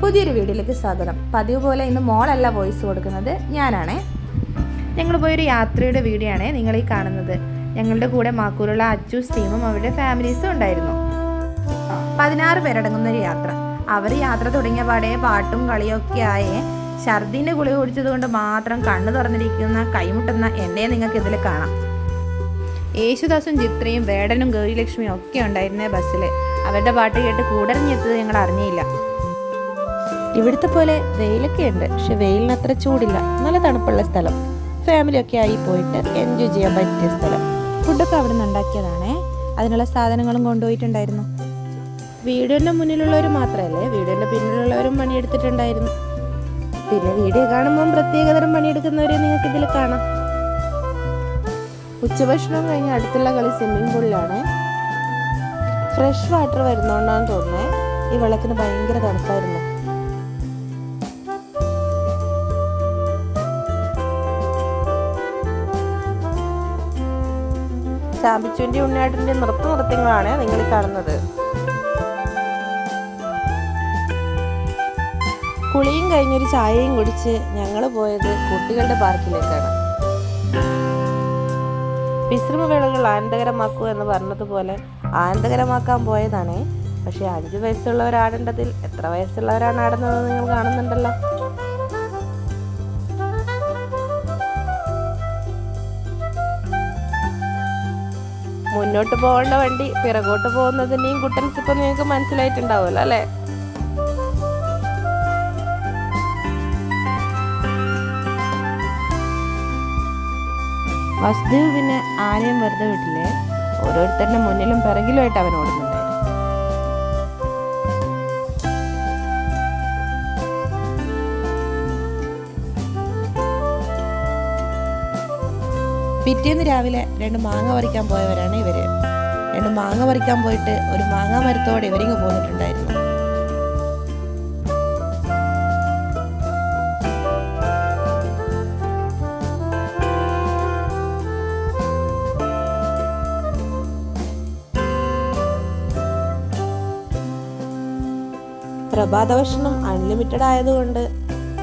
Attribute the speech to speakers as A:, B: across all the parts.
A: പുതിയൊരു വീഡിയോയിലേക്ക് സ്വാഗതം. പതിവ് പോലെ ഇന്ന് മോളല്ല വോയിസ് കൊടുക്കുന്നത്, ഞാനാണേ. ഞങ്ങൾ പോയൊരു യാത്രയുടെ വീഡിയോ ആണേ നിങ്ങൾ ഈ കാണുന്നത്. ഞങ്ങളുടെ കൂടെ മാക്കൂരുള്ള അച്ചൂസ് ടീമും അവരുടെ ഫാമിലീസും ഉണ്ടായിരുന്നു. 16 പേരടങ്ങുന്നൊരു യാത്ര. അവർ യാത്ര തുടങ്ങിയ പാടെ പാട്ടും കളിയൊക്കെ ആയേ. ഛർദിൻ്റെ ഗുളിക കുടിച്ചത് കൊണ്ട് മാത്രം കണ്ണു തുറന്നിരിക്കുന്ന കൈമുട്ടുന്ന എന്നെ നിങ്ങൾക്ക് ഇതിൽ കാണാം. യേശുദാസും ചിത്രയും വേടനും ഗൗരിലക്ഷ്മിയും ഒക്കെ ഉണ്ടായിരുന്നേ ബസ്സിൽ. അവരുടെ പാട്ട് കേട്ട് കൂടറിഞ്ഞെത്തത് ഞങ്ങൾ അറിഞ്ഞില്ല. ഇവിടുത്തെ പോലെ വെയിലൊക്കെ ഉണ്ട്, പക്ഷെ വെയിലിന് അത്ര ചൂടില്ല. നല്ല തണുപ്പുള്ള സ്ഥലം. ഫാമിലിയൊക്കെ ആയി പോയിട്ട് എൻജോയ് ചെയ്യാൻ പറ്റിയ സ്ഥലം. ഫുഡൊക്കെ അവിടെ നിന്ന് ഉണ്ടാക്കിയതാണേ. അതിനുള്ള സാധനങ്ങളും കൊണ്ടുപോയിട്ടുണ്ടായിരുന്നു. വീഡിയോൻ്റെ മുന്നിലുള്ളവർ മാത്രമല്ലേ, വീഡിയോൻ്റെ പിന്നിലുള്ളവരും പണിയെടുത്തിട്ടുണ്ടായിരുന്നു. പിന്നെ വീഡിയോ കാണുമ്പം പ്രത്യേകതരം പണിയെടുക്കുന്നവരെ നിങ്ങൾക്ക് ഇതിൽ കാണാം. ഉച്ചഭക്ഷണം കഴിഞ്ഞ് അടുത്തുള്ള കളി സ്വിമ്മിംഗ് പൂളിലാണ്. ഫ്രഷ് വാട്ടർ വരുന്നോണ്ടാന്ന് തോന്നുന്നേ. ഈ വെള്ളത്തിന് ഭയങ്കര തണുപ്പായിരുന്നു. ചാമ്പിച്ചുവിൻ്റെ ഉണ്ണിയാട്ടിൻ്റെ നൃത്തങ്ങളാണ് നിങ്ങൾ കാണുന്നത്. കുളിയും കഴിഞ്ഞൊരു ചായയും കുടിച്ച് ഞങ്ങൾ പോയത് കുട്ടികളുടെ പാർക്കിലേക്കാണ്. വിശ്രമവേളകൾ ആനന്ദകരമാക്കൂ എന്ന് പറഞ്ഞതുപോലെ ആനന്ദകരമാക്കാൻ പോയതാണേ. പക്ഷെ 5 വയസ്സുള്ളവർ ആടേണ്ടതിൽ എത്ര വയസ്സുള്ളവരാണ് ആടുന്നത് നിങ്ങൾ കാണുന്നുണ്ടല്ലോ. മുന്നോട്ട് പോകേണ്ട വണ്ടി പിറകോട്ട് പോകുന്നതിൻ്റെയും കുട്ടൻസ് ഇപ്പം നിങ്ങൾക്ക് മനസ്സിലായിട്ടുണ്ടാവുമല്ലോ അല്ലേ. വസുദേവ് പിന്നെ ആരെയും വെറുതെ വിട്ടില്ലേ. ഓരോരുത്തരുടെ മുന്നിലും പിറകിലുമായിട്ട് അവൻ ഓടുന്നുണ്ടായിരുന്നു. പിറ്റേന്ന് രാവിലെ 2 മാങ്ങ പറിക്കാൻ പോയവരാണ് ഇവര്. 2 മാങ്ങ പറിക്കാൻ പോയിട്ട് ഒരു മാങ്ങാ മരത്തോടെ ഇവരിങ്ങ് പോന്നിട്ടുണ്ടായിരുന്നു. പ്രഭാത ഭക്ഷണം അൺലിമിറ്റഡ് ആയതുകൊണ്ട്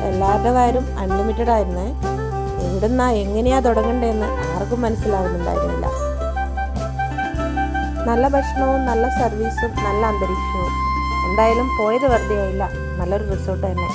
A: എല്ലാവരുടെ കാര്യം അൺലിമിറ്റഡ് ആയിരുന്നേ. എവിടുന്നാ എങ്ങനെയാ തുടങ്ങണ്ടേന്ന് ആർക്കും മനസ്സിലാവുന്നുണ്ടായിരുന്നില്ല. നല്ല ഭക്ഷണവും നല്ല സർവീസും നല്ല അന്തരീക്ഷവും. എന്തായാലും പോയത് വെറുതെ ആയില്ല. നല്ലൊരു റിസോർട്ട് തന്നെ.